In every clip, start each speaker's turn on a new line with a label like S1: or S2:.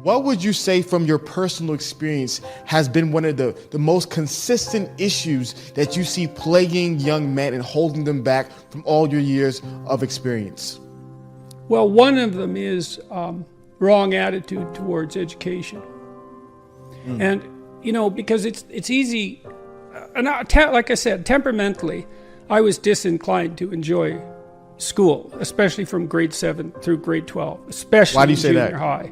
S1: What would you say from your personal experience has been one of the most consistent issues that you see plaguing young men and holding them back from all your years of experience?
S2: Well, one of them is wrong attitude towards education. And, because it's easy, and like I said, temperamentally, I was disinclined to enjoy school, especially from grade 7 through grade 12, especially
S1: Why do you say
S2: junior
S1: that?
S2: high.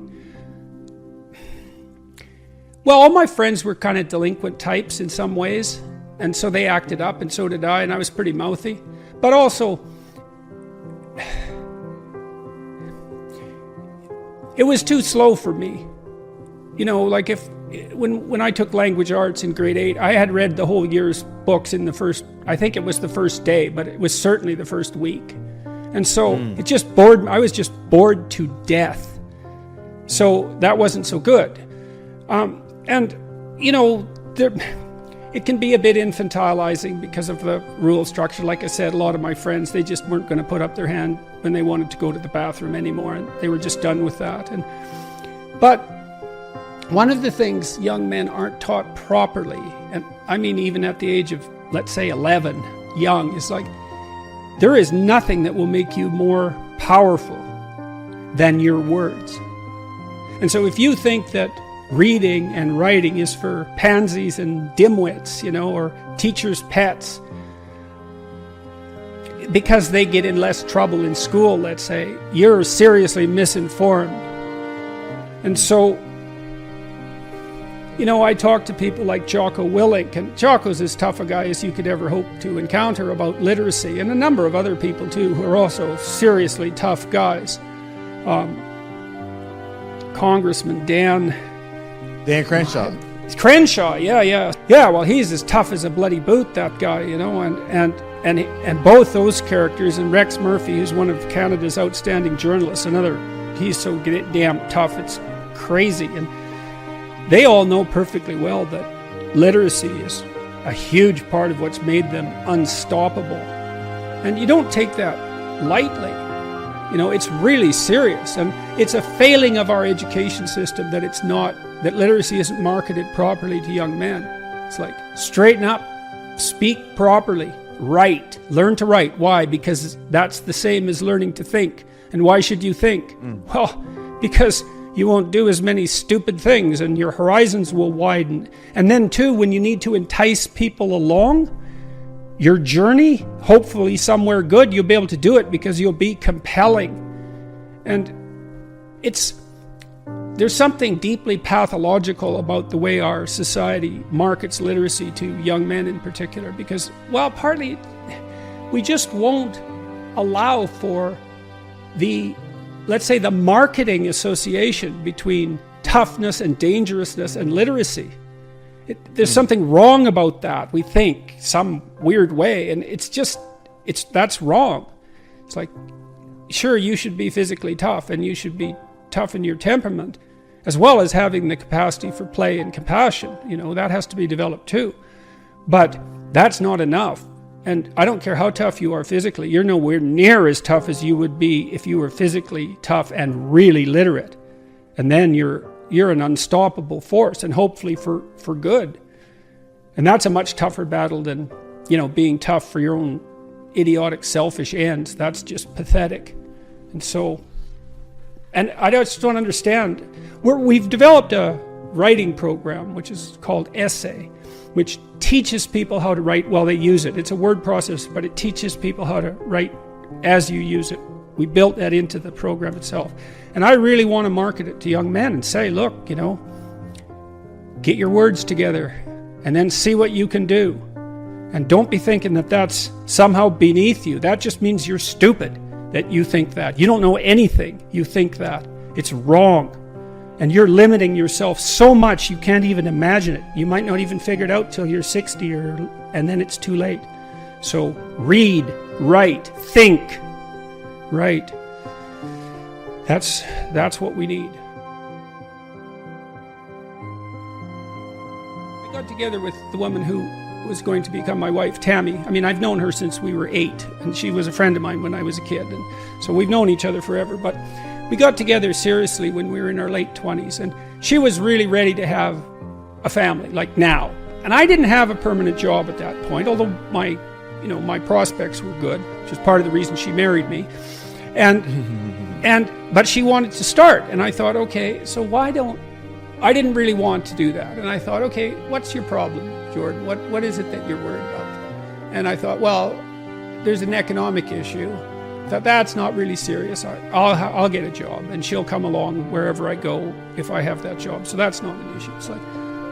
S2: Well, all my friends were kind of delinquent types in some ways, and so they acted up, and so did I, and I was pretty mouthy. But also, it was too slow for me. Like when I took language arts in grade 8, I had read the whole year's books in I think it was the first day, but it was certainly the first week. And so it just bored me. I was just bored to death. So that wasn't so good. It can be a bit infantilizing because of the rule structure. Like I said, a lot of my friends, they just weren't going to put up their hand when they wanted to go to the bathroom anymore, and they were just done with that. But one of the things young men aren't taught properly, and I mean even at the age of, let's say 11, young, is like, there is nothing that will make you more powerful than your words. And so if you think that reading and writing is for pansies and dimwits, or teachers' pets, because they get in less trouble in school, let's say, you're seriously misinformed. And so, I talk to people like Jocko Willink, and Jocko's as tough a guy as you could ever hope to encounter about literacy, and a number of other people too who are also seriously tough guys. Congressman Dan Crenshaw, yeah. Well, he's as tough as a bloody boot, that guy, and both those characters, and Rex Murphy, who's one of Canada's outstanding journalists, he's so damn tough, it's crazy. And they all know perfectly well that literacy is a huge part of what's made them unstoppable. And you don't take that lightly. It's really serious, and it's a failing of our education system that literacy isn't marketed properly to young men. It's like, straighten up, speak properly, write, learn to write. Why? Because that's the same as learning to think. And why should you think? Well, because you won't do as many stupid things, and your horizons will widen. And then too, when you need to entice people along your journey, hopefully somewhere good, you'll be able to do it because you'll be compelling. And there's something deeply pathological about the way our society markets literacy to young men in particular, because, well, partly we just won't allow for let's say the marketing association between toughness and dangerousness and literacy. There's something wrong about that, we think, some weird way, and that's wrong. It's like, sure, you should be physically tough, and you should be tough in your temperament, as well as having the capacity for play and compassion. That has to be developed too. But that's not enough. And I don't care how tough you are physically, you're nowhere near as tough as you would be if you were physically tough and really literate. And then you're an unstoppable force, and hopefully for good. And that's a much tougher battle than, being tough for your own idiotic, selfish ends. That's just pathetic. And so, and I just don't understand. We've developed a writing program, which is called Essay, which teaches people how to write while they use it. It's a word process, but it teaches people how to write as you use it. We built that into the program itself. And I really want to market it to young men and say, look, get your words together and then see what you can do. And don't be thinking that that's somehow beneath you. That just means you're stupid, that you think that. You don't know anything, you think that. It's wrong. And you're limiting yourself so much you can't even imagine it. You might not even figure it out till you're 60 and then it's too late. So read, write, think, write. That's what we need. I got together with the woman who was going to become my wife, Tammy. I mean, I've known her since we were 8, and she was a friend of mine when I was a kid, and so we've known each other forever. But we got together seriously when we were in our late 20s, and she was really ready to have a family, like now. And I didn't have a permanent job at that point, although my prospects were good, which is part of the reason she married me. But she wanted to start, and I thought, okay, so I didn't really want to do that. And I thought, okay, what's your problem, Jordan? What is it that you're worried about? And I thought, well, there's an economic issue. I thought, that's not really serious. I'll get a job, and she'll come along wherever I go if I have that job. So that's not an issue. It's like,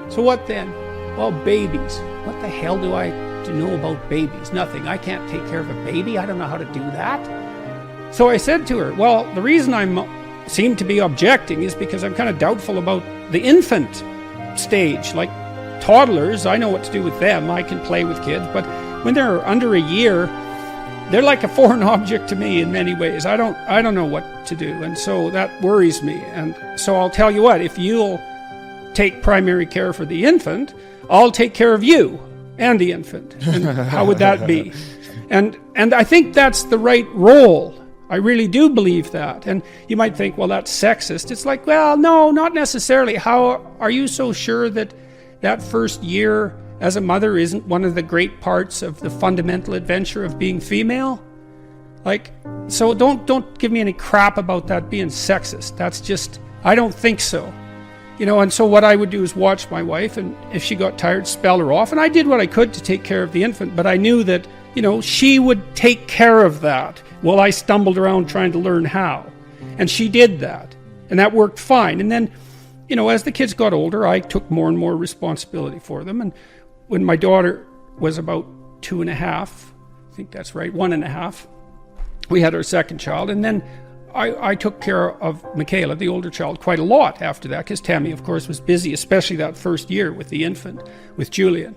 S2: so what then? Well, babies. What the hell do I to know about babies? Nothing. I can't take care of a baby. I don't know how to do that. So I said to her, well, the reason I seem to be objecting is because I'm kind of doubtful about the infant stage. Like toddlers, I know what to do with them. I can play with kids. But when they're under a year, they're like a foreign object to me in many ways. I don't know what to do. And so that worries me. And so I'll tell you what, if you'll take primary care for the infant, I'll take care of you and the infant. And how would that be? And I think that's the right role. I really do believe that. And you might think, well, that's sexist. It's like, well, no, not necessarily. How are you so sure that that first year as a mother isn't one of the great parts of the fundamental adventure of being female? Like, so don't give me any crap about that being sexist. That's just, I don't think so. And so what I would do is watch my wife, and if she got tired, spell her off. And I did what I could to take care of the infant, but I knew that, she would take care of that while I stumbled around trying to learn how. And she did that. And that worked fine. And then, as the kids got older, I took more and more responsibility for them. And when my daughter was about 2.5, I think that's right, 1.5, we had our second child. And then I took care of Michaela, the older child, quite a lot after that, because Tammy, of course, was busy, especially that first year with the infant, with Julian.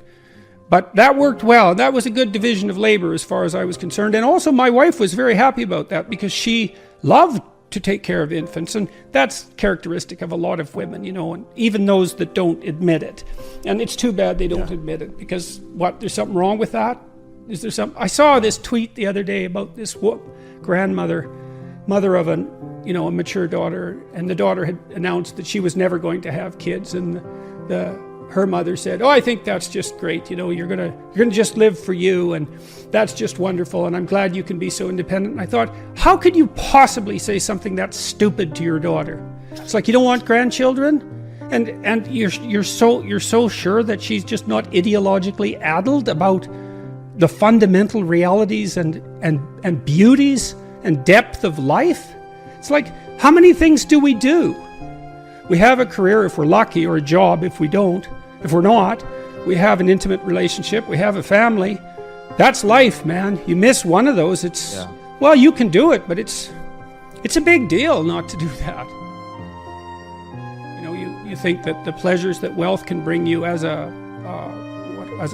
S2: But that worked well. That was a good division of labor as far as I was concerned. And also my wife was very happy about that because she loved to take care of infants. And that's characteristic of a lot of women, and even those that don't admit it. And it's too bad they don't admit it because there's something wrong with that? Is there something? I saw this tweet the other day about this grandmother, mother of a mature daughter, and the daughter had announced that she was never going to have kids, and her mother said, "Oh, I think that's just great. You're gonna just live for you, and that's just wonderful. And I'm glad you can be so independent." And I thought, how could you possibly say something that stupid to your daughter? It's like, you don't want grandchildren, and you're so sure that she's just not ideologically addled about the fundamental realities and beauties and depth of life. It's like, how many things do? We have a career if we're lucky, or a job if we don't. If we're not, we have an intimate relationship, we have a family. That's life, man. You miss one of those, well, you can do it, but it's a big deal not to do that. You think that the pleasures that wealth can bring you as a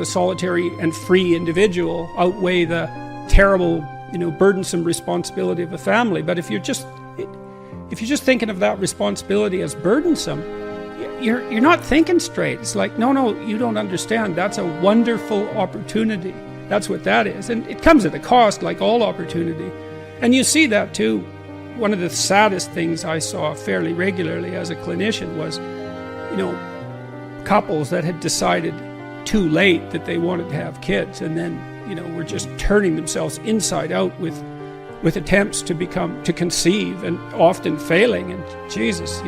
S2: solitary and free individual outweigh the terrible, burdensome responsibility of a family. But if you're just thinking of that responsibility as burdensome, you're not thinking straight. It's like, no, you don't understand. That's a wonderful opportunity. That's what that is. And it comes at a cost, like all opportunity. And you see that too. One of the saddest things I saw fairly regularly as a clinician was, couples that had decided too late that they wanted to have kids, and then, were just turning themselves inside out with attempts to conceive, and often failing. And Jesus,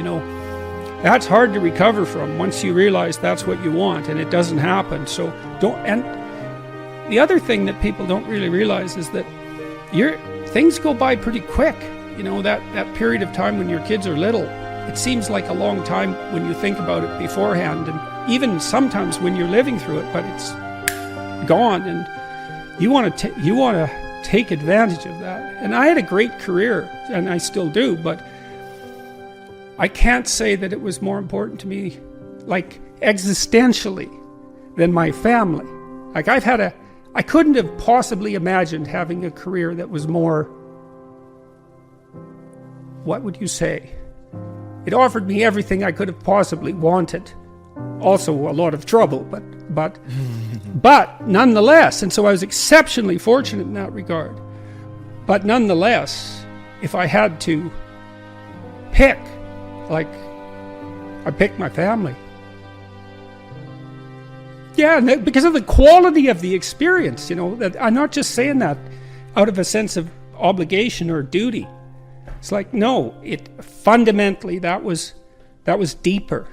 S2: that's hard to recover from once you realize that's what you want, and it doesn't happen. So and the other thing that people don't really realize is that things go by pretty quick. That period of time when your kids are little, it seems like a long time when you think about it beforehand, and even sometimes when you're living through it, but it's gone, and you want to take advantage of that. And I had a great career, and I still do, but I can't say that it was more important to me, like existentially, than my family. Like I couldn't have possibly imagined having a career that was more, what would you say? It offered me everything I could have possibly wanted. Also a lot of trouble, but nonetheless, and so I was exceptionally fortunate in that regard. But nonetheless, if I had to pick, like, I picked my family. Yeah, and because of the quality of the experience, you know, that I'm not just saying that out of a sense of obligation or duty. It's like, no, it fundamentally, that was deeper.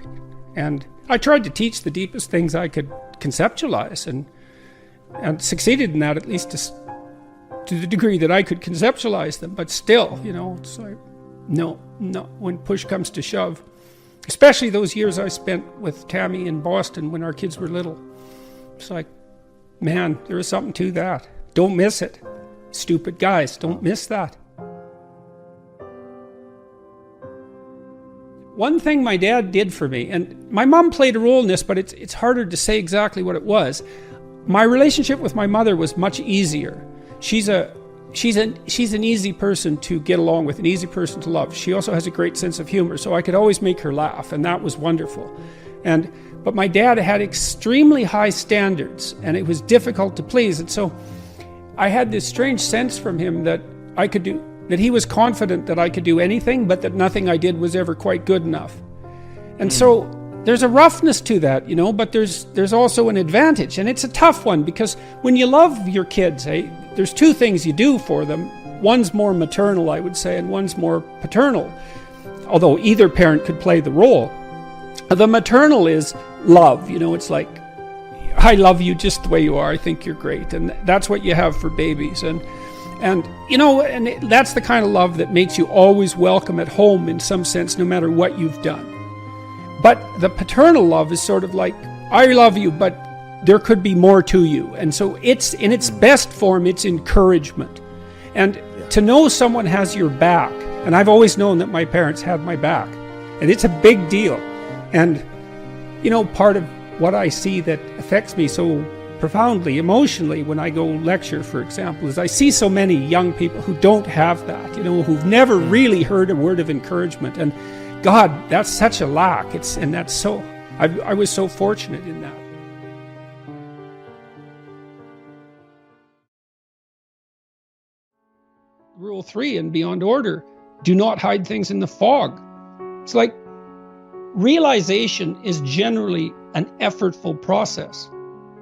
S2: And I tried to teach the deepest things I could conceptualize, and succeeded in that, at least to the degree that I could conceptualize them. But still, you know, it's like, no, when push comes to shove. Especially those years I spent with Tammy in Boston when our kids were little. It's like, man, there is something to that. Don't miss it. Stupid guys, don't miss that. One thing my dad did for me, and my mom played a role in this, but it's harder to say exactly what it was. My relationship with my mother was much easier. She's an easy person to get along with, an easy person to love. She also has a great sense of humor, so I could always make her laugh, and that was wonderful. But my dad had extremely high standards, and it was difficult to please. And so I had this strange sense from him that he was confident that I could do anything, but that nothing I did was ever quite good enough. And so there's a roughness to that, you know, but there's also an advantage. And it's a tough one, because when you love your kids, there's two things you do for them. One's more maternal, I would say, and one's more paternal, although either parent could play the role. The maternal is love, you know, it's like, I love you just the way you are, I think you're great, and that's what you have for babies. And you know, and that's the kind of love that makes you always welcome at home in some sense, no matter what you've done. But the paternal love is sort of like, I love you, but there could be more to you. And so it's, in its best form, it's encouragement. And to know someone has your back, and I've always known that my parents had my back, and it's a big deal. And, you know, part of what I see that affects me so profoundly, emotionally, when I go lecture, for example, is I see so many young people who don't have that, you know, who've never really heard a word of encouragement. And God, that's such a lack. I was so fortunate in that. Rule 3 in Beyond Order, do not hide things in the fog. It's like, realization is generally an effortful process.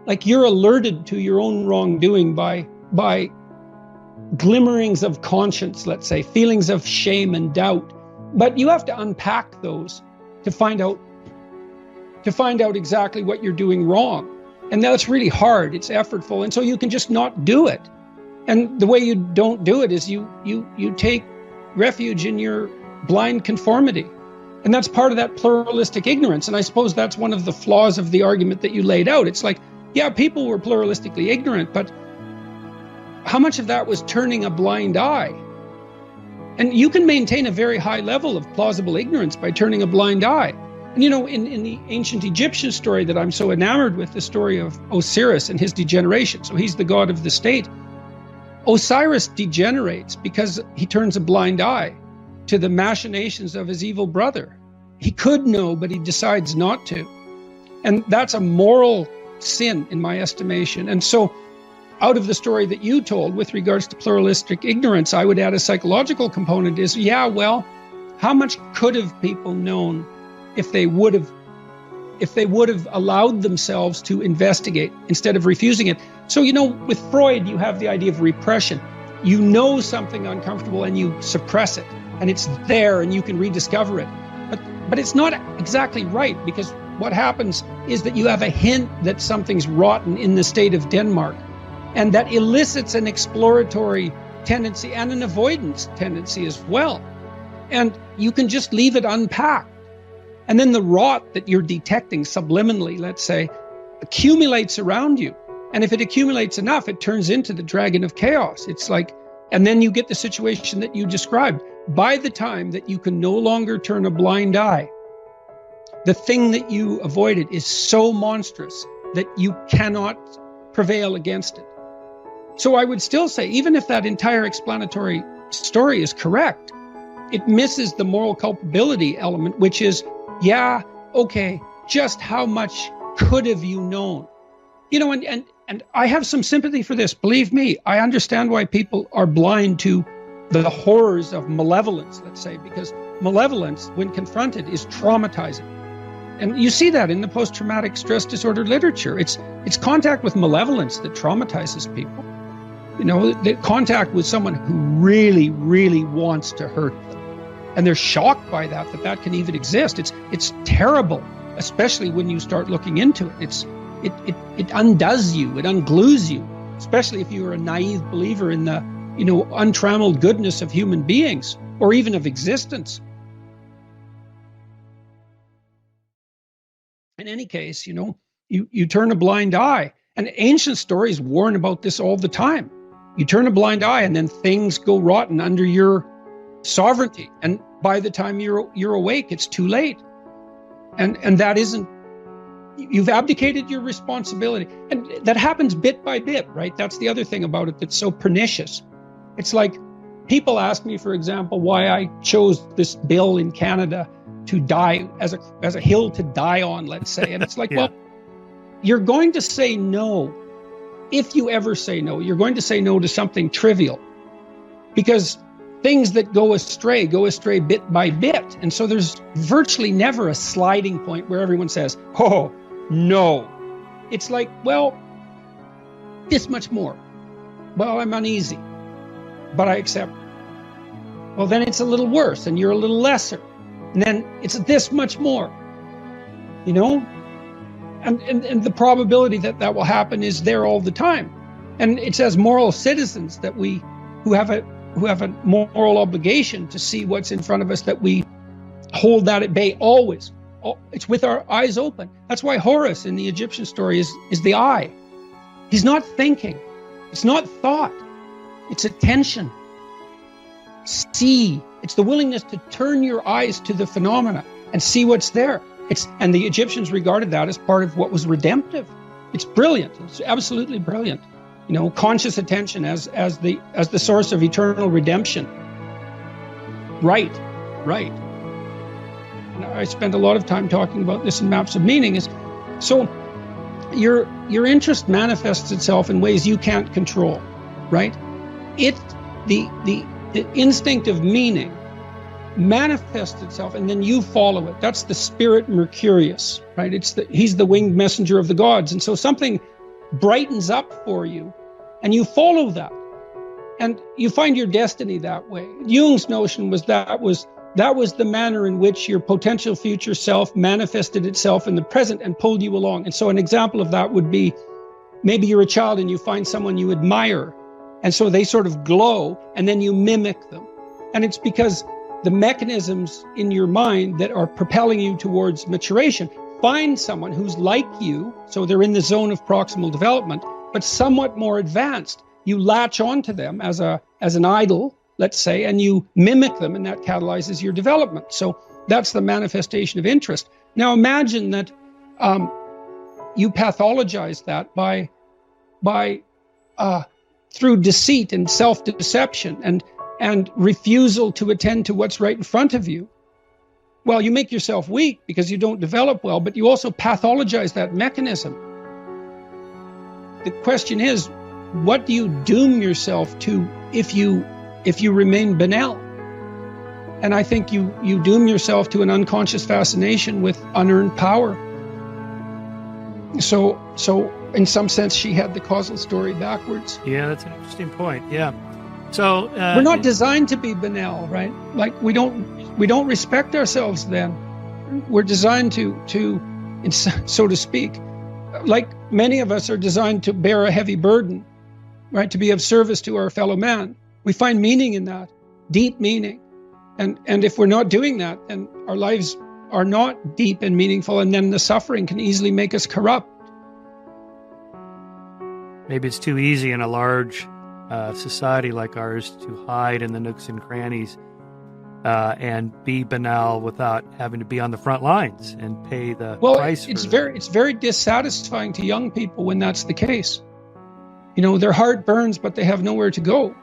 S2: Like, you're alerted to your own wrongdoing by glimmerings of conscience, let's say, feelings of shame and doubt. But you have to unpack those to find out exactly what you're doing wrong. And that's really hard. It's effortful. And so you can just not do it. And the way you don't do it is you take refuge in your blind conformity. And that's part of that pluralistic ignorance. And I suppose that's one of the flaws of the argument that you laid out. It's like, yeah, people were pluralistically ignorant, but how much of that was turning a blind eye? And you can maintain a very high level of plausible ignorance by turning a blind eye. And you know, in the ancient Egyptian story that I'm so enamored with, the story of Osiris and his degeneration. So he's the god of the state. Osiris degenerates because he turns a blind eye to the machinations of his evil brother. He could know, but he decides not to. And that's a moral sin in my estimation. And so out of the story that you told with regards to pluralistic ignorance, I would add a psychological component is, yeah, well, how much could have people known if they would have allowed themselves to investigate instead of refusing it? So, you know, with Freud, you have the idea of repression. You know something uncomfortable and you suppress it, and it's there and you can rediscover it. But it's not exactly right, because what happens is that you have a hint that something's rotten in the state of Denmark, and that elicits an exploratory tendency and an avoidance tendency as well. And you can just leave it unpacked. And then the rot that you're detecting subliminally, let's say, accumulates around you. And if it accumulates enough, it turns into the dragon of chaos. It's like, and then you get the situation that you described. By the time that you can no longer turn a blind eye, the thing that you avoided is so monstrous that you cannot prevail against it. So I would still say, even if that entire explanatory story is correct, it misses the moral culpability element, which is, yeah, okay, just how much could have you known? You know, and I have some sympathy for this. Believe me, I understand why people are blind to the horrors of malevolence, let's say, because malevolence, when confronted, is traumatizing. And you see that in the post-traumatic stress disorder literature. It's contact with malevolence that traumatizes people. You know, the contact with someone who really, really wants to hurt them. And they're shocked by that can even exist. It's terrible, especially when you start looking into it. It undoes you, it unglues you, especially if you are a naive believer in the, you know, untrammeled goodness of human beings or even of existence. In any case, you know, you turn a blind eye, and ancient stories warn about this all the time. You turn a blind eye and then things go rotten under your sovereignty. And by the time you're awake, it's too late. And that isn't, you've abdicated your responsibility. And that happens bit by bit, right? That's the other thing about it that's so pernicious. It's like people ask me, for example, why I chose this bill in Canada to die as a hill to die on, let's say. And it's like, yeah. Well, you're going to say no. If you ever say no, you're going to say no to something trivial, because things that go astray bit by bit. And so there's virtually never a sliding point where everyone says, oh, no. It's like, well, this much more. Well, I'm uneasy, but I accept. Well, then it's a little worse and you're a little lesser. And then it's this much more, you know? And the probability that will happen is there all the time. And it's as moral citizens that who have a moral obligation to see what's in front of us, that we hold that at bay always. It's with our eyes open. That's why Horus in the Egyptian story is the eye. He's not thinking. It's not thought. It's attention. See. It's the willingness to turn your eyes to the phenomena and see what's there. And the Egyptians regarded that as part of what was redemptive. It's brilliant. It's absolutely brilliant. You know, conscious attention as the source of eternal redemption. Right. And I spend a lot of time talking about this in Maps of Meaning. So your interest manifests itself in ways you can't control, right? The instinct of meaning manifests itself, and then you follow it. That's the spirit Mercurius, right? He's the winged messenger of the gods. And so something brightens up for you, and you follow that, and you find your destiny that way. Jung's notion was that was the manner in which your potential future self manifested itself in the present and pulled you along. And so an example of that would be, maybe you're a child and you find someone you admire, and so they sort of glow, and then you mimic them. And it's because the mechanisms in your mind that are propelling you towards maturation find someone who's like you, so they're in the zone of proximal development, but somewhat more advanced. You latch onto them as an idol, let's say, and you mimic them, and that catalyzes your development. So that's the manifestation of interest. Now imagine that you pathologize that by through deceit and self-deception and refusal to attend to what's right in front of you. Well, you make yourself weak because you don't develop well, but you also pathologize that mechanism. The question is, what do you doom yourself to if you remain banal? And I think you doom yourself to an unconscious fascination with unearned power. So in some sense, she had the causal story backwards.
S3: Yeah, that's an interesting point. Yeah. So
S2: we're not designed to be banal, right? Like we don't respect ourselves then. We're designed to, so to speak, like many of us are designed to bear a heavy burden, right? To be of service to our fellow man. We find meaning in that, deep meaning. And if we're not doing that, then our lives are not deep and meaningful, and then the suffering can easily make us corrupt.
S3: Maybe it's too easy in a large society like ours to hide in the nooks and crannies and be banal without having to be on the front lines and pay the price.
S2: It's very dissatisfying to young people when that's the case. You know, their heart burns, but they have nowhere to go,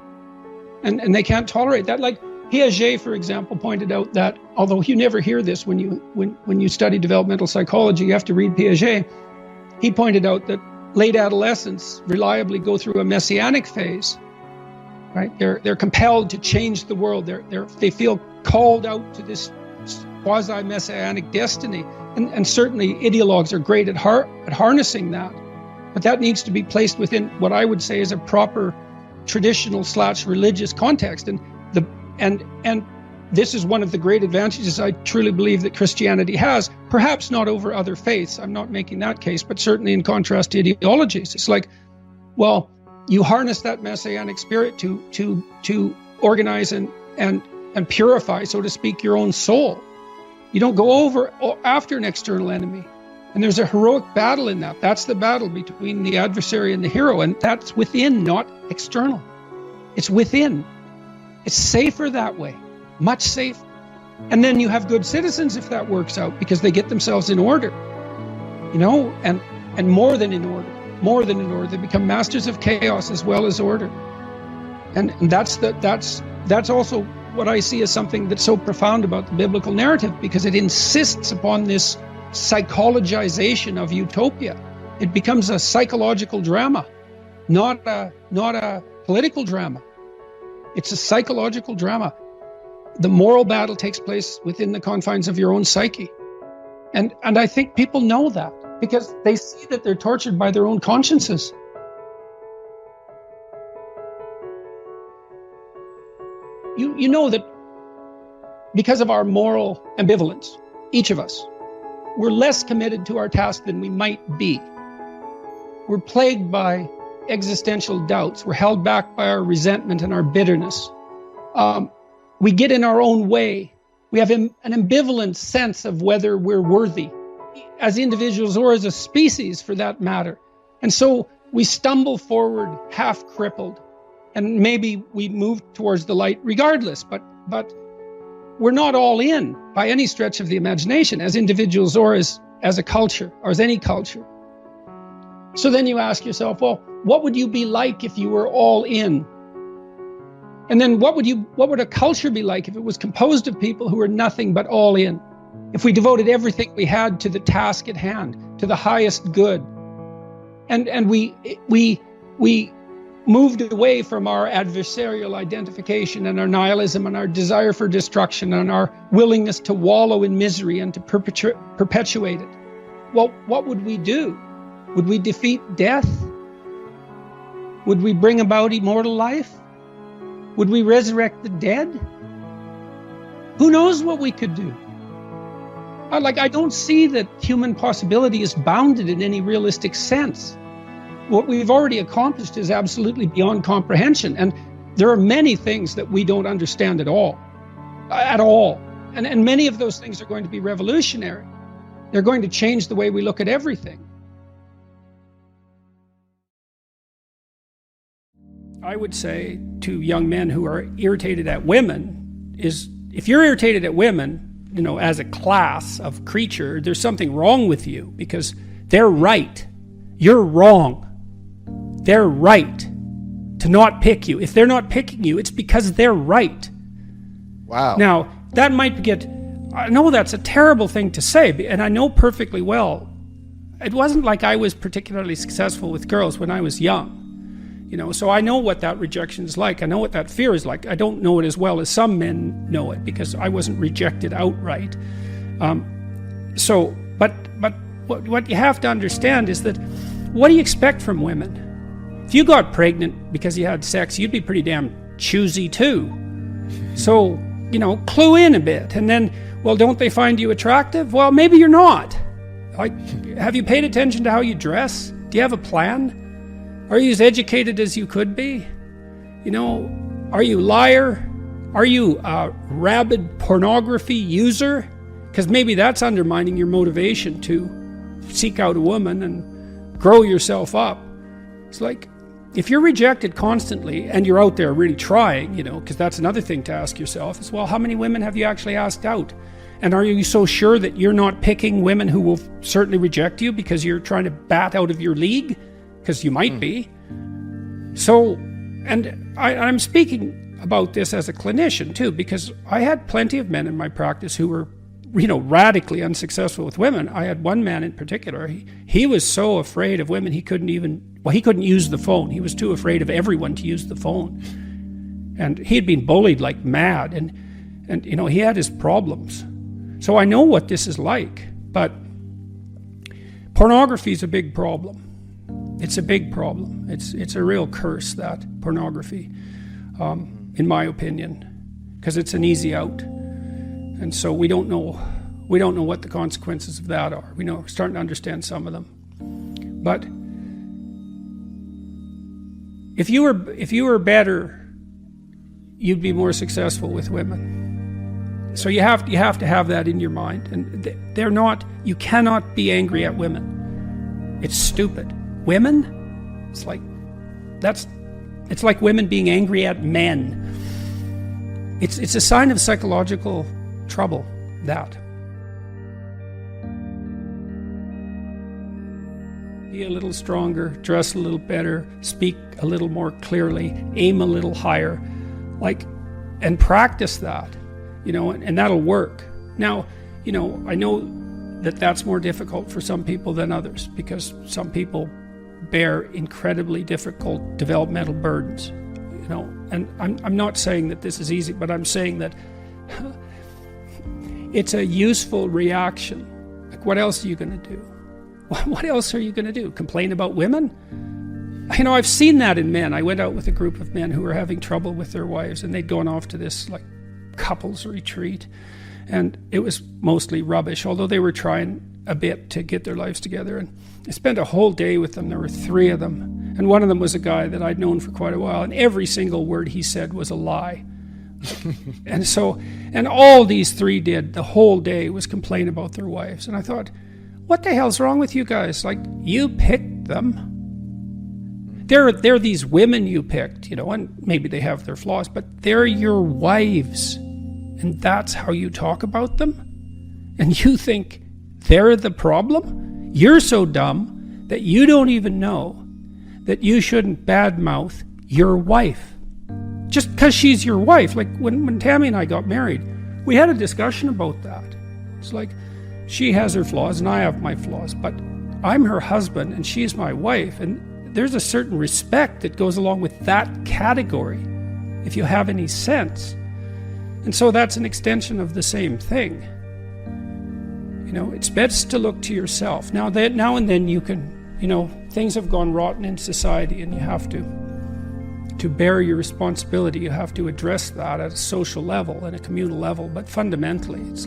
S2: and they can't tolerate that. Like Piaget, for example, pointed out that, although you never hear this when you study developmental psychology, you have to read Piaget. He pointed out that late adolescents reliably go through a messianic phase right? They're compelled to change the world. They feel called out to this quasi-messianic destiny. And certainly ideologues are great at harnessing that. But that needs to be placed within what I would say is a proper traditional/religious context. And this is one of the great advantages I truly believe that Christianity has, perhaps not over other faiths. I'm not making that case, but certainly in contrast to ideologies. It's like, well, you harness that messianic spirit to organize and purify, so to speak, your own soul. You don't go over after an external enemy. And there's a heroic battle in that. That's the battle between the adversary and the hero. And that's within, not external. It's within. It's safer that way. Much safer. And then you have good citizens if that works out, because they get themselves in order. And more than in order. More than in order. They become masters of chaos as well as order. And that's also what I see as something that's so profound about the biblical narrative, because it insists upon this psychologization of utopia. It becomes a psychological drama, not a political drama. It's a psychological drama. The moral battle takes place within the confines of your own psyche. And I think people know that because they see that they're tortured by their own consciences. You know that because of our moral ambivalence, each of us, we're less committed to our task than we might be. We're plagued by existential doubts. We're held back by our resentment and our bitterness. We get in our own way. We have an ambivalent sense of whether we're worthy, as individuals or as a species for that matter. And so we stumble forward half crippled, and maybe we move towards the light regardless, but we're not all in by any stretch of the imagination as individuals or as a culture or as any culture. So then you ask yourself, well, what would you be like if you were all in? And then what would a culture be like if it was composed of people who were nothing but all in? If we devoted everything we had to the task at hand, to the highest good, and we moved away from our adversarial identification and our nihilism and our desire for destruction and our willingness to wallow in misery and to perpetuate it. Well, what would we do? Would we defeat death? Would we bring about immortal life? Would we resurrect the dead? Who knows what we could do? I don't see that human possibility is bounded in any realistic sense. What we've already accomplished is absolutely beyond comprehension. And there are many things that we don't understand at all. And many of those things are going to be revolutionary. They're going to change the way we look at everything. I would say to young men who are irritated at women is, if you're irritated at women, as a class of creature, there's something wrong with you, because they're right. You're wrong. They're right to not pick you. If they're not picking you, it's because they're right.
S1: Wow.
S2: Now, that might I know that's a terrible thing to say, and I know perfectly well, it wasn't like I was particularly successful with girls when I was young. So I know what that rejection is like. I know what that fear is like. I don't know it as well as some men know it, because I wasn't rejected outright. But what you have to understand is that, what do you expect from women? If you got pregnant because you had sex, you'd be pretty damn choosy too. So, clue in a bit. And then, well, don't they find you attractive? Well, maybe you're not. Have you paid attention to how you dress? Do you have a plan? Are you as educated as you could be? Are you a liar? Are you a rabid pornography user? Because maybe that's undermining your motivation to seek out a woman and grow yourself up. It's like, if you're rejected constantly and you're out there really trying, because that's another thing to ask yourself is, well, how many women have you actually asked out? And are you so sure that you're not picking women who will certainly reject you because you're trying to bat out of your league? Because you might be. So, and I'm speaking about this as a clinician too, because I had plenty of men in my practice who were, radically unsuccessful with women. I had one man in particular. He was so afraid of women he couldn't use the phone. He was too afraid of everyone to use the phone. And he had been bullied like mad, and you know, he had his problems. So I know what this is like, but pornography is a big problem. It's a big problem. It's a real curse, that pornography, in my opinion, because it's an easy out. And so we don't know what the consequences of that are. We're starting to understand some of them. But if you were better, you'd be more successful with women. So you have to have that in your mind. And you cannot be angry at women. It's stupid. Women, it's like women being angry at men. It's a sign of psychological trouble, that. Be a little stronger, dress a little better, speak a little more clearly, aim a little higher, and practice that, and that'll work. Now, I know that that's more difficult for some people than others, because some people bear incredibly difficult developmental burdens, and I'm not saying that this is easy, but I'm saying that it's a useful reaction. Like, what else are you going to do? What else are you going to do? Complain about women? I've seen that in men. I went out with a group of men who were having trouble with their wives, and they'd gone off to this couples retreat, and it was mostly rubbish, although they were trying a bit to get their lives together. And I spent a whole day with them. There were 3 of them, and one of them was a guy that I'd known for quite a while, and every single word he said was a lie. and all these 3 did the whole day was complain about their wives. And I thought, what the hell's wrong with you guys? You picked them. They're these women you picked, and maybe they have their flaws, but they're your wives. And that's how you talk about them? And you think they're the problem? You're so dumb that you don't even know that you shouldn't badmouth your wife. Just because she's your wife. When Tammy and I got married, we had a discussion about that. It's she has her flaws and I have my flaws, but I'm her husband and she's my wife, and there's a certain respect that goes along with that category, if you have any sense. And so that's an extension of the same thing. It's best to look to yourself. Now and then you can, things have gone rotten in society, and you have to bear your responsibility. You have to address that at a social level and a communal level, but fundamentally it's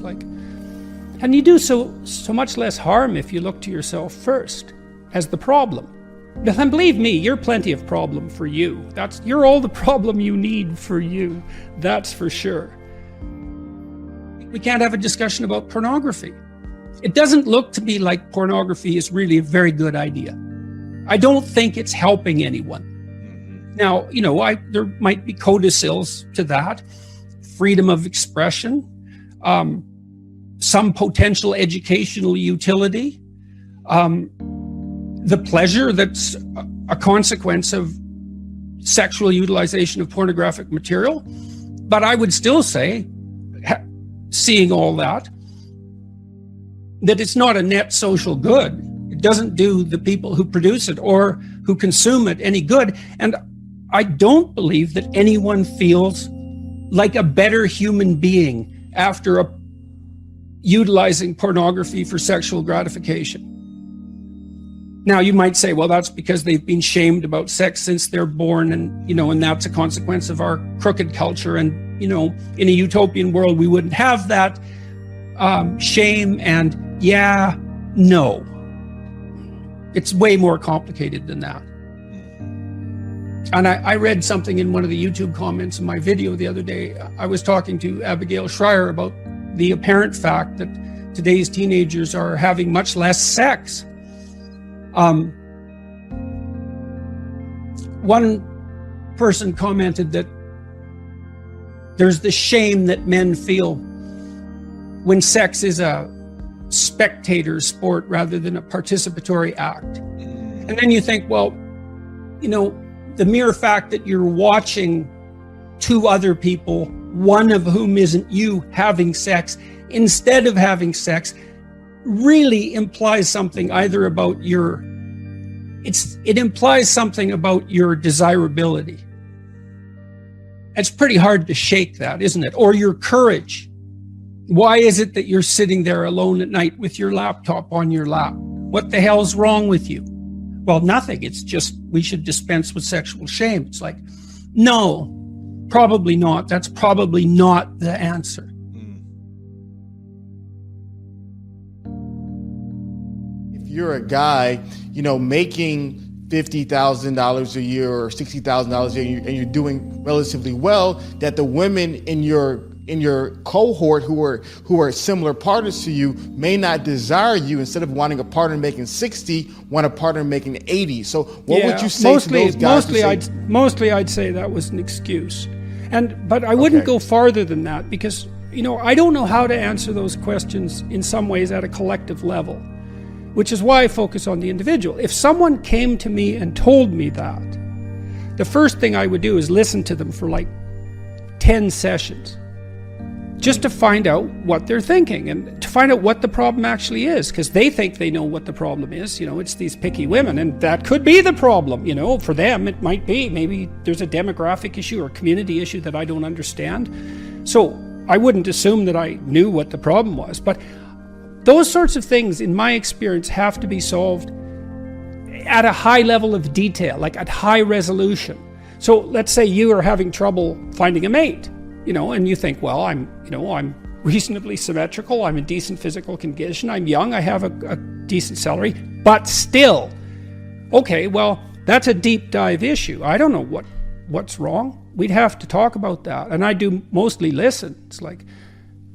S2: and you do so much less harm if you look to yourself first as the problem. And believe me, you're plenty of problem for you. You're all the problem you need for you. That's for sure. We can't have a discussion about pornography. It doesn't look to me like pornography is really a very good idea. I don't think it's helping anyone. Now, there might be codicils to that, freedom of expression, some potential educational utility, the pleasure that's a consequence of sexual utilization of pornographic material. But I would still say, seeing all that it's not a net social good. It doesn't do the people who produce it or who consume it any good. And I don't believe that anyone feels like a better human being after utilizing pornography for sexual gratification. Now, you might say, well, that's because they've been shamed about sex since they're born, and that's a consequence of our crooked culture. And, in a utopian world, we wouldn't have that shame. And no. It's way more complicated than that. And I read something in one of the YouTube comments in my video the other day. I was talking to Abigail Schreier about the apparent fact that today's teenagers are having much less sex. One person commented that there's the shame that men feel when sex is a spectator sport rather than a participatory act. And then you think, well, the mere fact that you're watching 2 other people, one of whom isn't you, having sex instead of having sex, really implies something either about it implies something about your desirability. It's pretty hard to shake that, isn't it? Or your courage. Why is it that you're sitting there alone at night with your laptop on your lap? What the hell's wrong with you? Well, nothing. It's just we should dispense with sexual shame. It's like, no, probably not. That's probably not the answer.
S1: If you're a guy, making $50,000 a year or $60,000 a year, and you're doing relatively well, that the women in your cohort who are similar partners to you may not desire you. Instead of wanting a partner making 60, want a partner making 80. So what would you say to those guys?
S2: Mostly I'd say that was an excuse. But I wouldn't go farther than that, because I don't know how to answer those questions in some ways at a collective level, which is why I focus on the individual. If someone came to me and told me that, the first thing I would do is listen to them for like 10 sessions, just to find out what they're thinking and to find out what the problem actually is, because they think they know what the problem is. It's these picky women, and that could be the problem. For them it might be. Maybe there's a demographic issue or community issue that I don't understand. So I wouldn't assume that I knew what the problem was. But those sorts of things, in my experience, have to be solved at a high level of detail, like at high resolution. So let's say you are having trouble finding a mate, and you think, well, I'm reasonably symmetrical, I'm in decent physical condition, I'm young, I have a decent salary, but still, okay, well, that's a deep dive issue. I don't know what's wrong. We'd have to talk about that. And I do mostly listen. It's like,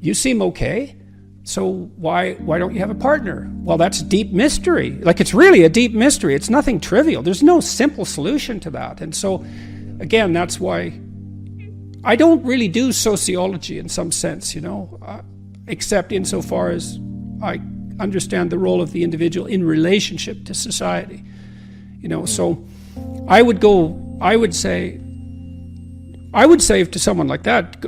S2: you seem okay, so why don't you have a partner? Well, that's a deep mystery. Like, it's really a deep mystery. It's nothing trivial. There's no simple solution to that. And so, again, that's why I don't really do sociology in some sense, except insofar as I understand the role of the individual in relationship to society. So I would say to someone like that,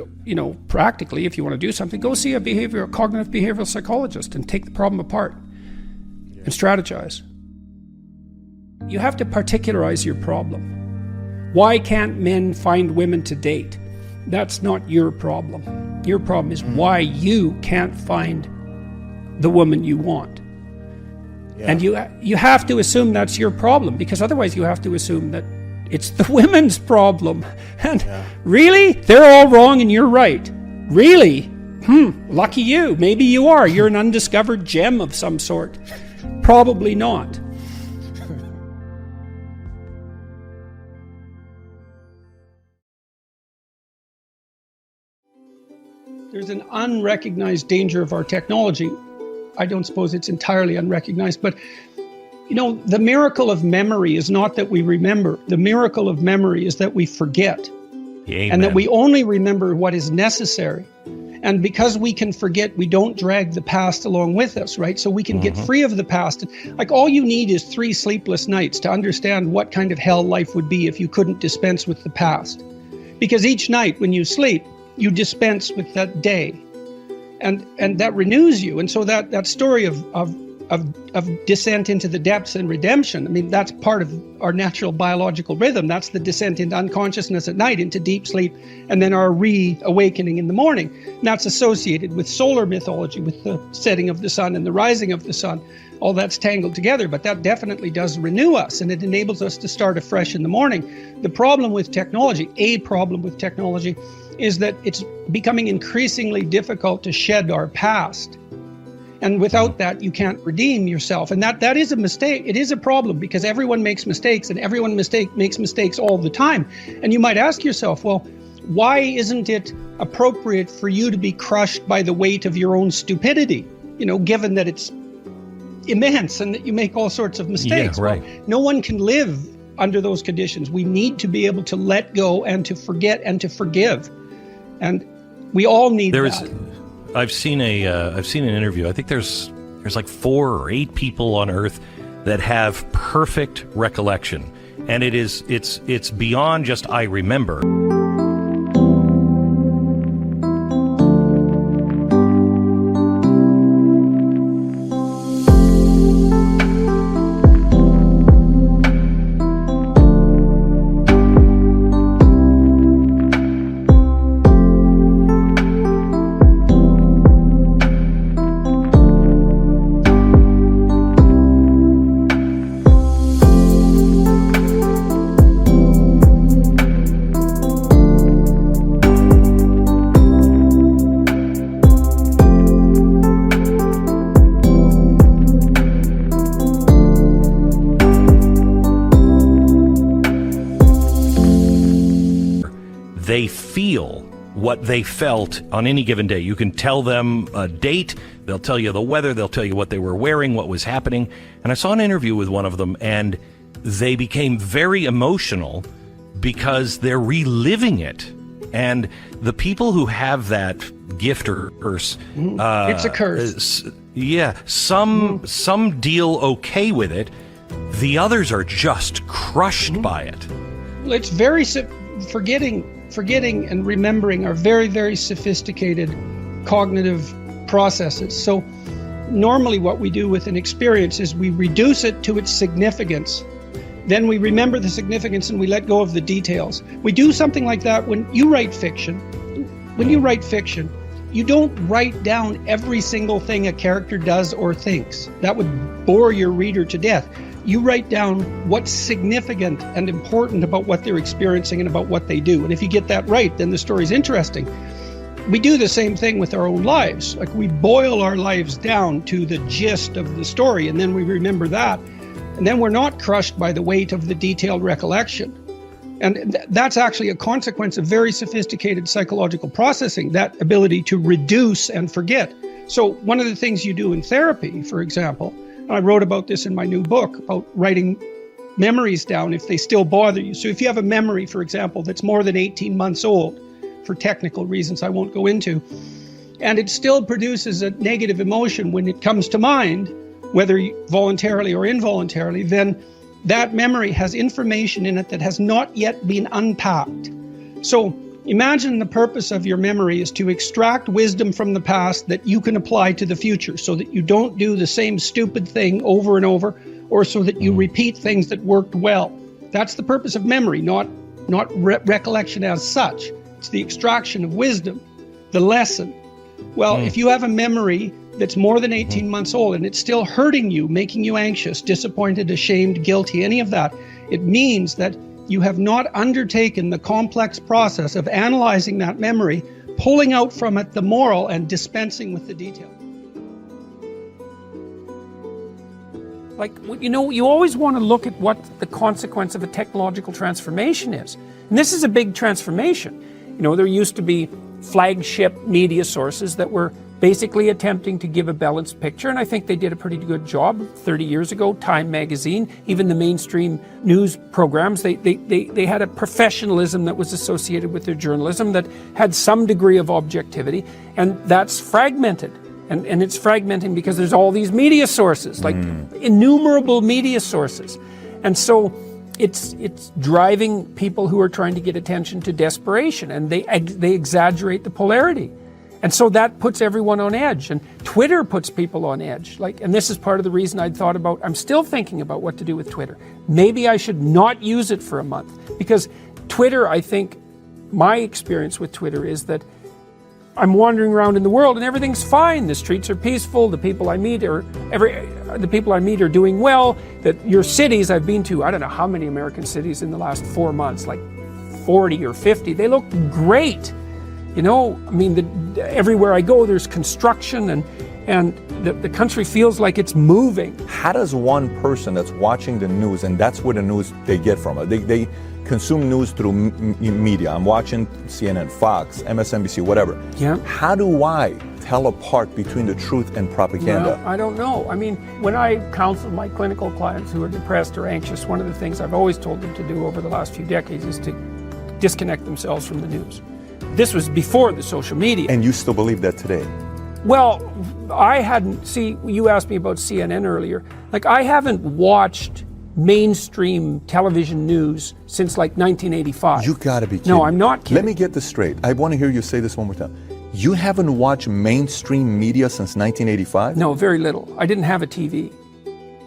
S2: practically, if you want to do something, go see a cognitive behavioral psychologist and take the problem apart and strategize. You have to particularize your problem. Why can't men find women to date? That's not your problem. Your problem is why you can't find the woman you want. Yeah. And you have to assume that's your problem, because otherwise you have to assume that it's the women's problem. And really? They're all wrong and you're right. Really? Lucky you. Maybe you are. You're an undiscovered gem of some sort. Probably not. There's an unrecognized danger of our technology. I don't suppose it's entirely unrecognized, but the miracle of memory is not that we remember. The miracle of memory is that we forget. Amen. And that we only remember what is necessary. And because we can forget, we don't drag the past along with us, right? So we can get free of the past. Like, all you need is 3 sleepless nights to understand what kind of hell life would be if you couldn't dispense with the past. Because each night when you sleep, you dispense with that day, and that renews you. And so that story of descent into the depths and redemption, I mean, that's part of our natural biological rhythm. That's the descent into unconsciousness at night, into deep sleep, and then our reawakening in the morning. And that's associated with solar mythology, with the setting of the sun and the rising of the sun. All that's tangled together, but that definitely does renew us, and it enables us to start afresh in the morning. The problem with technology, is that it's becoming increasingly difficult to shed our past. And without that, you can't redeem yourself. And that is a mistake. It is a problem, because everyone makes mistakes, and everyone makes mistakes all the time. And you might ask yourself, well, why isn't it appropriate for you to be crushed by the weight of your own stupidity? Given that it's immense and that you make all sorts of mistakes.
S4: Yeah, right.
S2: Well, no one can live under those conditions. We need to be able to let go and to forget and to forgive. And we all need that.
S4: I've seen an interview. I think there's like 4 or 8 people on Earth that have perfect recollection, and it's beyond just I remember. they feel what they felt on any given day. You can tell them a date, they'll tell you the weather, they'll tell you what they were wearing, what was happening. And I saw an interview with one of them, and they became very emotional because they're reliving it. And the people who have that gift or curse,
S2: it's a curse.
S4: Some deal okay with it. The others are just crushed by it.
S2: It's very forgetting and remembering are very, very sophisticated cognitive processes. So normally what we do with an experience is we reduce it to its significance. Then we remember the significance and we let go of the details. We do something like that when you write fiction. When you write fiction, you don't write down every single thing a character does or thinks. That would bore your reader to death. You write down what's significant and important about what they're experiencing and about what they do. And if you get that right, then the story's interesting. We do the same thing with our own lives. Like, we boil our lives down to the gist of the story, and then we remember that. And then we're not crushed by the weight of the detailed recollection. And that's actually a consequence of very sophisticated psychological processing, that ability to reduce and forget. So one of the things you do in therapy, for example, and I wrote about this in my new book, about writing memories down if they still bother you. So if you have a memory, for example, that's more than 18 months old, for technical reasons I won't go into, and it still produces a negative emotion when it comes to mind, whether voluntarily or involuntarily, then that memory has information in it that has not yet been unpacked. So imagine the purpose of your memory is to extract wisdom from the past that you can apply to the future, so that you don't do the same stupid thing over and over, or so that you repeat things that worked well. That's the purpose of memory, not recollection as such. It's the extraction of wisdom, the lesson. Well, if you have a memory that's more than 18 months old and it's still hurting you, making you anxious, disappointed, ashamed, guilty, any of that, it means that you have not undertaken the complex process of analyzing that memory, pulling out from it the moral and dispensing with the detail. Like, you always want to look at what the consequence of a technological transformation is. And this is a big transformation. There used to be flagship media sources that were basically attempting to give a balanced picture, and I think they did a pretty good job 30 years ago. Time magazine, even the mainstream news programs, they had a professionalism that was associated with their journalism that had some degree of objectivity, and that's fragmented. And it's fragmenting because there's all these media sources, like innumerable media sources. And so it's driving people who are trying to get attention to desperation, and they exaggerate the polarity. And so that puts everyone on edge, and Twitter puts people on edge. And this is part of the reason I'm still thinking about what to do with Twitter. Maybe I should not use it for a month, because Twitter, I think, my experience with Twitter is that I'm wandering around in the world and everything's fine. The streets are peaceful. The people I meet are doing well. That your cities, I've been to, I don't know how many American cities in the last 4 months, like 40 or 50. They look great. Everywhere I go, there's construction, and the country feels like it's moving.
S5: How does one person that's watching the news, and that's where the news they get from it, they consume news through media. I'm watching CNN, Fox, MSNBC, whatever.
S2: Yeah.
S5: How do I tell apart between the truth and propaganda?
S2: Well, I don't know. When I counsel my clinical clients who are depressed or anxious, one of the things I've always told them to do over the last few decades is to disconnect themselves from the news. This was before the social media.
S5: And you still believe that today?
S2: Well, you asked me about CNN earlier. I haven't watched mainstream television news since 1985.
S5: You gotta be kidding.
S2: No, I'm not kidding.
S5: Let me get this straight. I want to hear you say this one more time. You haven't watched mainstream media since 1985?
S2: No, very little. I didn't have a TV.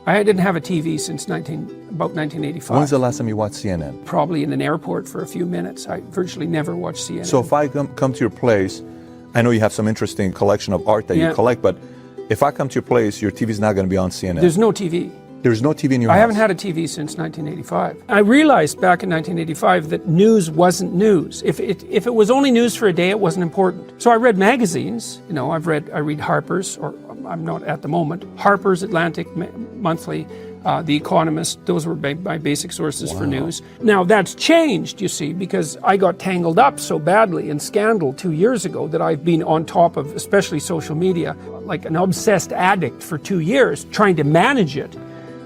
S2: I didn't have a TV since about 1985.
S5: When's the last time you watched CNN?
S2: Probably in an airport for a few minutes. I virtually never watch CNN.
S5: So if I come to your place, I know you have some interesting collection of art that you collect, but if I come to your place, your TV's not going to be on CNN.
S2: There's no TV.
S5: There's no TV in your house?
S2: I haven't had a TV since 1985. I realized back in 1985 that news wasn't news. If it was only news for a day, it wasn't important. So I read magazines. I read Harper's, or I'm not at the moment, Harper's, Atlantic Monthly, The Economist. Those were my basic sources for news. Now that's changed, you see, because I got tangled up so badly in scandal 2 years ago that I've been on top of, especially social media, like an obsessed addict for 2 years, trying to manage it.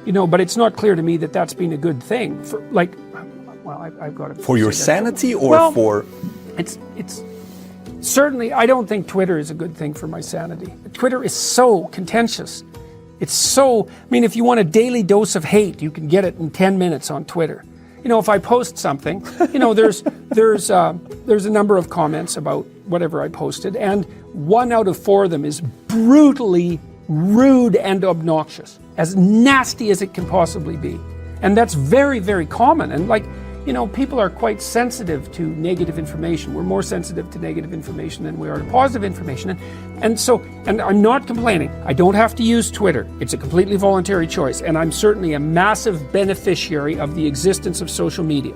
S2: But it's not clear to me that that's been a good thing. I've got to
S5: for your sanity or for.
S2: It's certainly. I don't think Twitter is a good thing for my sanity. Twitter is so contentious. It's so, if you want a daily dose of hate, you can get it in 10 minutes on Twitter. If I post something, there's a number of comments about whatever I posted, and 1 out of 4 of them is brutally rude and obnoxious, as nasty as it can possibly be. And that's very, very common. And people are quite sensitive to negative information. We're more sensitive to negative information than we are to positive information. And I'm not complaining. I don't have to use Twitter. It's a completely voluntary choice. And I'm certainly a massive beneficiary of the existence of social media.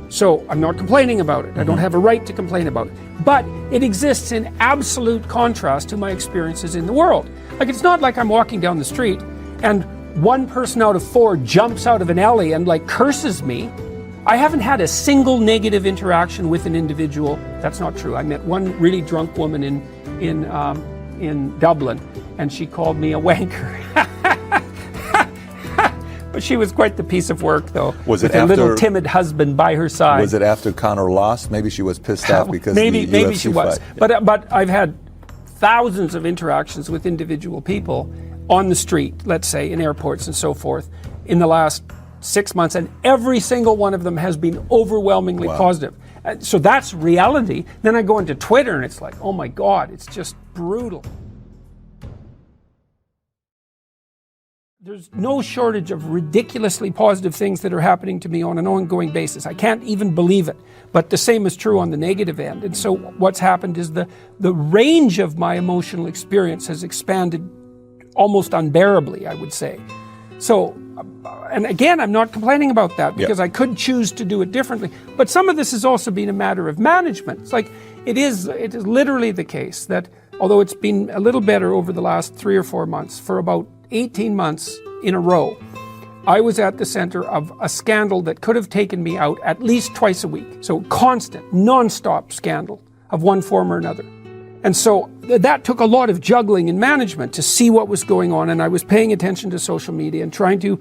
S2: So I'm not complaining about it. I don't have a right to complain about it. But it exists in absolute contrast to my experiences in the world. It's not like I'm walking down the street and 1 person out of 4 jumps out of an alley and curses me. I haven't had a single negative interaction with an individual. That's not true. I met one really drunk woman in Dublin, and she called me a wanker. But she was quite the piece of work, though.
S5: Was it
S2: with a little timid husband by her side?
S5: Was it after Conor lost? Maybe she was pissed off because
S2: maybe
S5: UFC
S2: she was.
S5: Fight.
S2: But I've had thousands of interactions with individual people on the street, let's say, in airports and so forth, in the last 6 months, and every single one of them has been overwhelmingly positive. So that's reality. Then I go into Twitter and it's like, oh my God, it's just brutal. There's no shortage of ridiculously positive things that are happening to me on an ongoing basis. I can't even believe it. But the same is true on the negative end. And so what's happened is the range of my emotional experience has expanded almost unbearably, I would say. So, and again, I'm not complaining about that because I could choose to do it differently. But some of this has also been a matter of management. It's like, it is literally the case that although it's been a little better over the last 3 or 4 months, for about 18 months in a row, I was at the center of a scandal that could have taken me out at least twice a week. So constant, non-stop scandal of one form or another. And so that took a lot of juggling and management to see what was going on. And I was paying attention to social media and trying to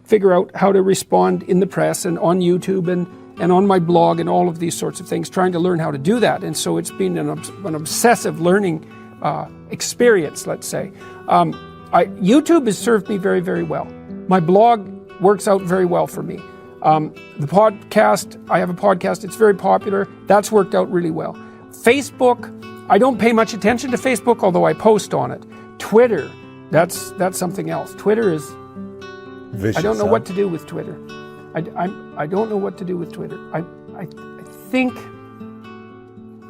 S2: figure out how to respond in the press and on YouTube and on my blog and all of these sorts of things, trying to learn how to do that. And so it's been an obsessive learning experience, let's say. YouTube has served me very, very well. My blog works out very well for me. The podcast, I have a podcast, it's very popular. That's worked out really well. Facebook, I don't pay much attention to Facebook, although I post on it. Twitter, that's something else. Twitter is vicious. I don't know what to do with Twitter. I don't know what to do with Twitter. I think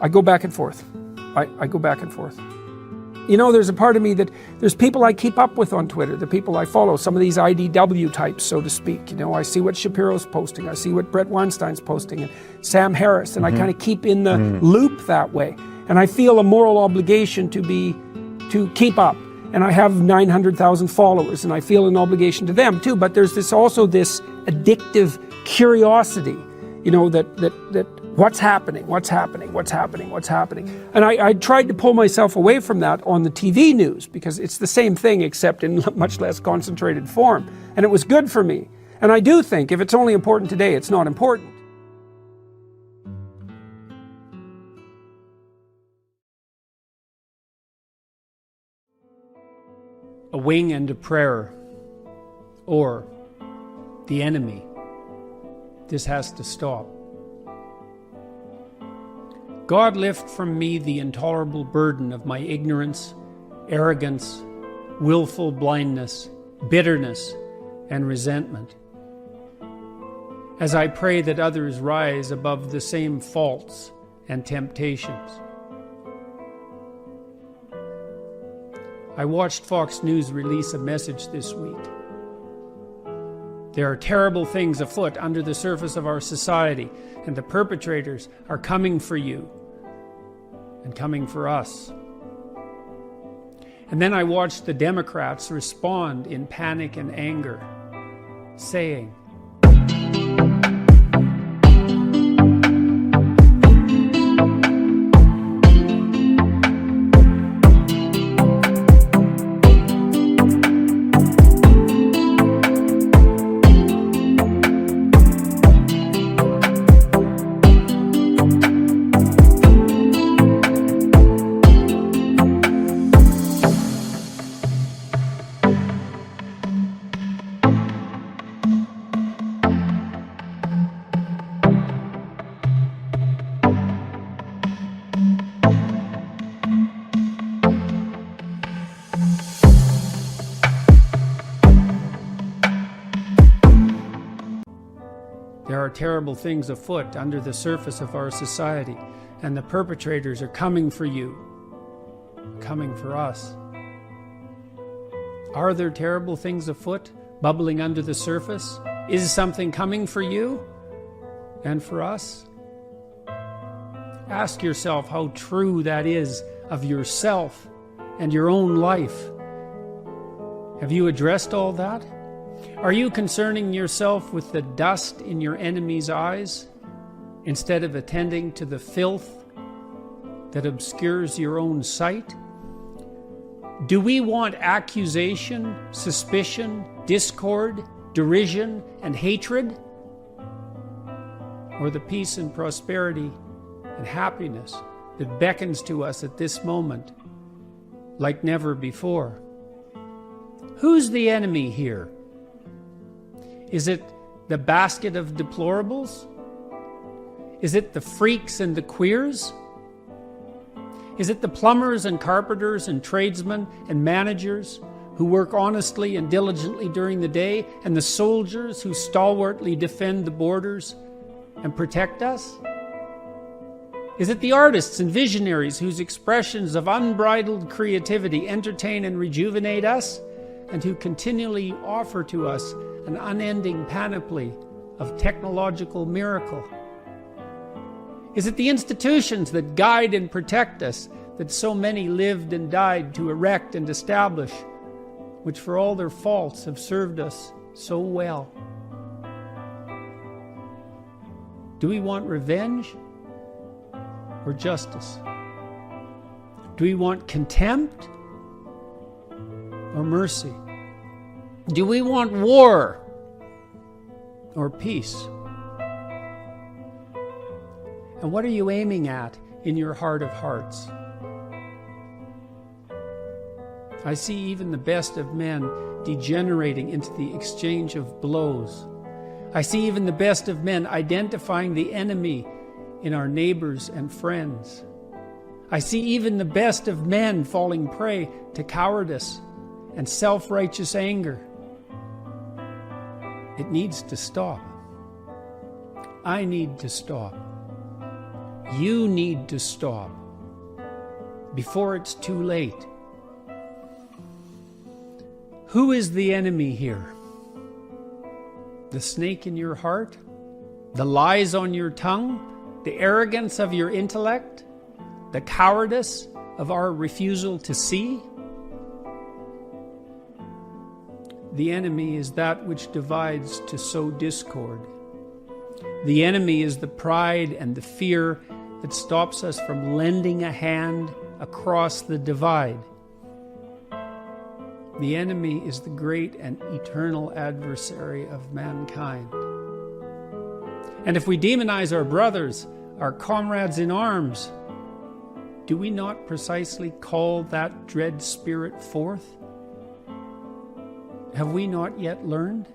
S2: I go back and forth. I go back and forth. There's a part of me that there's people I keep up with on Twitter, the people I follow, some of these IDW types, so to speak. I see what Shapiro's posting, I see what Brett Weinstein's posting, and Sam Harris, and I kind of keep in the loop that way. And I feel a moral obligation to keep up. And I have 900,000 followers, and I feel an obligation to them too. But there's also this addictive curiosity, that what's happening. And I tried to pull myself away from that on the TV news because it's the same thing except in much less concentrated form. And it was good for me. And I do think if it's only important today, it's not important. A wing and a prayer, or the enemy. This has to stop. God, lift from me the intolerable burden of my ignorance, arrogance, willful blindness, bitterness, and resentment. As I pray that others rise above the same faults and temptations. I watched Fox News release a message this week. There are terrible things afoot under the surface of our society, and the perpetrators are coming for you and coming for us. And then I watched the Democrats respond in panic and anger. saying. There are terrible things afoot under the surface of our society, and the perpetrators are coming for you, coming for us. Are there terrible things afoot, bubbling under the surface? Is something coming for you and for us? Ask yourself how true that is of yourself and your own life. Have you addressed all that? Are you concerning yourself with the dust in your enemy's eyes instead of attending to the filth that obscures your own sight? Do we want accusation, suspicion, discord, derision, and hatred? Or the peace and prosperity and happiness that beckons to us at this moment like never before? Who's the enemy here? Is it the basket of deplorables? Is it the freaks and the queers? Is it the plumbers and carpenters and tradesmen and managers who work honestly and diligently during the day, and the soldiers who stalwartly defend the borders and protect us? Is it the artists and visionaries whose expressions of unbridled creativity entertain and rejuvenate us, and who continually offer to us an unending panoply of technological miracle? Is it the institutions that guide and protect us, that so many lived and died to erect and establish, which for all their faults have served us so well? Do we want revenge or justice? Do we want contempt or mercy? Do we want war or peace? And what are you aiming at in your heart of hearts? I see even the best of men degenerating into the exchange of blows. I see even the best of men identifying the enemy in our neighbors and friends. I see even the best of men falling prey to cowardice and self-righteous anger. It needs to stop. I need to stop. You need to stop before it's too late. Who is the enemy here? The snake in your heart? The lies on your tongue? The arrogance of your intellect? The cowardice of our refusal to see? The enemy is that which divides to sow discord. The enemy is the pride and the fear that stops us from lending a hand across the divide. The enemy is the great and eternal adversary of mankind. And if we demonize our brothers, our comrades in arms, do we not precisely call that dread spirit forth? Have we not yet learned?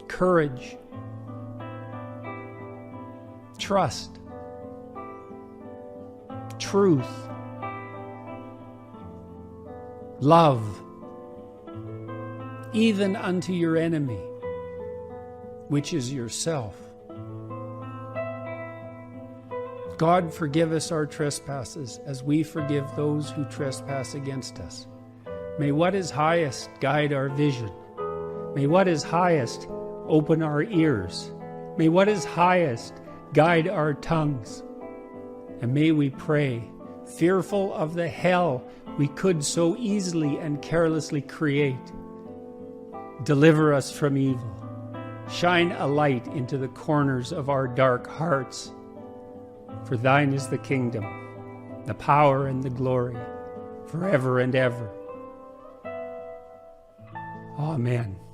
S2: Courage, trust, truth, love, even unto your enemy, which is yourself. God, forgive us our trespasses as we forgive those who trespass against us. May what is highest guide our vision. May what is highest open our ears. May what is highest guide our tongues. And may we pray, fearful of the hell we could so easily and carelessly create, Deliver us from evil. Shine a light into the corners of our dark hearts. For thine is the kingdom, the power and the glory, forever and ever. Amen.